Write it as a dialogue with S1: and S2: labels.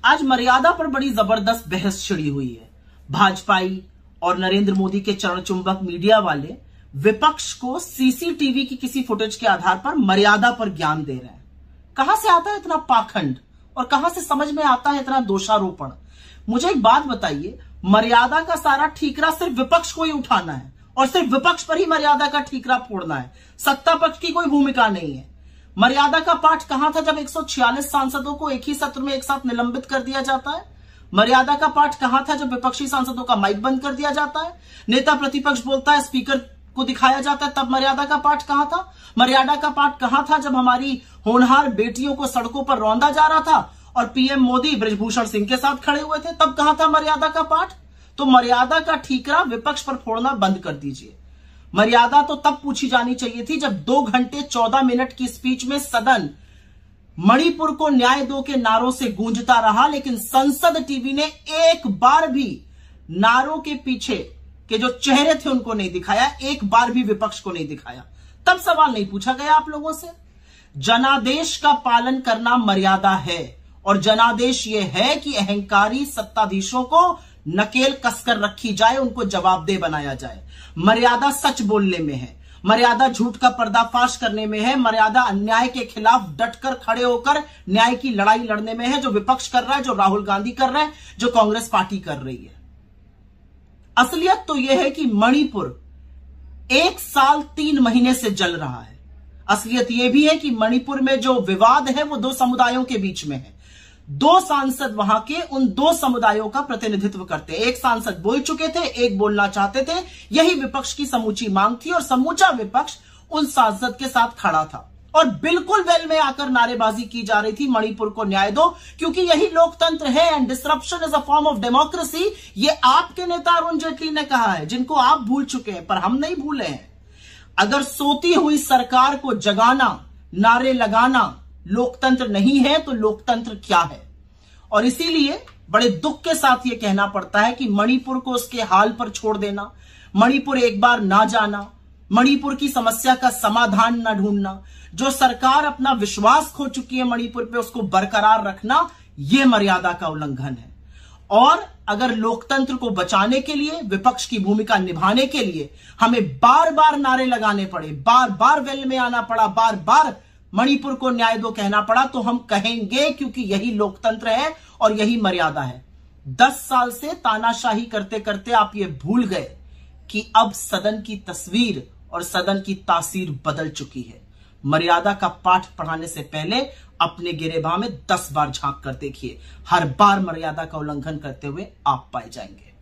S1: आज मर्यादा पर बड़ी जबरदस्त बहस छिड़ी हुई है। भाजपाई और नरेंद्र मोदी के चरण चुंबक मीडिया वाले विपक्ष को सीसीटीवी की किसी फुटेज के आधार पर मर्यादा पर ज्ञान दे रहे हैं। कहां से आता है इतना पाखंड और कहां से समझ में आता है इतना दोषारोपण? मुझे एक बात बताइए, मर्यादा का सारा ठीकरा सिर्फ विपक्ष को ही उठाना है और सिर्फ विपक्ष पर ही मर्यादा का ठीकरा फोड़ना है, सत्ता पक्ष की कोई भूमिका नहीं है। मर्यादा का पाठ कहां था जब 146 सांसदों को एक ही सत्र में एक साथ निलंबित कर दिया जाता है? मर्यादा का पाठ कहां था जब विपक्षी सांसदों का माइक बंद कर दिया जाता है, नेता प्रतिपक्ष बोलता है, स्पीकर को दिखाया जाता है, तब मर्यादा का पाठ कहां था? मर्यादा का पाठ कहां था जब हमारी होनहार बेटियों को सड़कों पर रौंदा जा रहा था और पीएम मोदी बृजभूषण सिंह के साथ खड़े हुए थे, तब कहां था मर्यादा का पाठ? तो मर्यादा का ठीकरा विपक्ष पर फोड़ना बंद कर दीजिए। मर्यादा तो तब पूछी जानी चाहिए थी जब 2 घंटे 14 मिनट की स्पीच में सदन मणिपुर को न्याय दो के नारों से गूंजता रहा, लेकिन संसद टीवी ने एक बार भी नारों के पीछे के जो चेहरे थे उनको नहीं दिखाया, एक बार भी विपक्ष को नहीं दिखाया। तब सवाल नहीं पूछा गया आप लोगों से। जनादेश का पालन करना मर्यादा है और जनादेश यह है कि अहंकारी सत्ताधीशों को नकेल कसकर रखी जाए, उनको जवाबदेह बनाया जाए। मर्यादा सच बोलने में है, मर्यादा झूठ का पर्दाफाश करने में है, मर्यादा अन्याय के खिलाफ डटकर खड़े होकर न्याय की लड़ाई लड़ने में है, जो विपक्ष कर रहा है, जो राहुल गांधी कर रहा है, जो कांग्रेस पार्टी कर रही है। असलियत तो यह है कि मणिपुर 1 साल 3 महीने से जल रहा है। असलियत यह भी है कि मणिपुर में जो विवाद है वो 2 समुदायों के बीच में है। 2 सांसद वहां के उन 2 समुदायों का प्रतिनिधित्व करते हैं। एक सांसद बोल चुके थे, एक बोलना चाहते थे। यही विपक्ष की समूची मांग थी और समूचा विपक्ष उन सांसद के साथ खड़ा था और बिल्कुल वेल में आकर नारेबाजी की जा रही थी, मणिपुर को न्याय दो, क्योंकि यही लोकतंत्र है and disruption is a form of democracy. ये आपके नेता अरुण जेटली ने कहा है, जिनको आप भूल चुके हैं, पर हम नहीं भूले हैं। अगर सोती हुई सरकार को जगाना, नारे लगाना लोकतंत्र नहीं है तो लोकतंत्र क्या है? और इसीलिए बड़े दुख के साथ यह कहना पड़ता है कि मणिपुर को उसके हाल पर छोड़ देना, मणिपुर एक बार ना जाना, मणिपुर की समस्या का समाधान ना ढूंढना, जो सरकार अपना विश्वास खो चुकी है मणिपुर पे उसको बरकरार रखना, यह मर्यादा का उल्लंघन है। और अगर लोकतंत्र को बचाने के लिए, विपक्ष की भूमिका निभाने के लिए हमें बार बार नारे लगाने पड़े, बार बार वेल में आना पड़ा, बार बार मणिपुर को न्याय दो कहना पड़ा, तो हम कहेंगे, क्योंकि यही लोकतंत्र है और यही मर्यादा है। 10 साल से तानाशाही करते करते आप ये भूल गए कि अब सदन की तस्वीर और सदन की तासीर बदल चुकी है। मर्यादा का पाठ पढ़ाने से पहले अपने गिरेबान में 10 बार झांक कर देखिए, हर बार मर्यादा का उल्लंघन करते हुए आप पाए जाएंगे।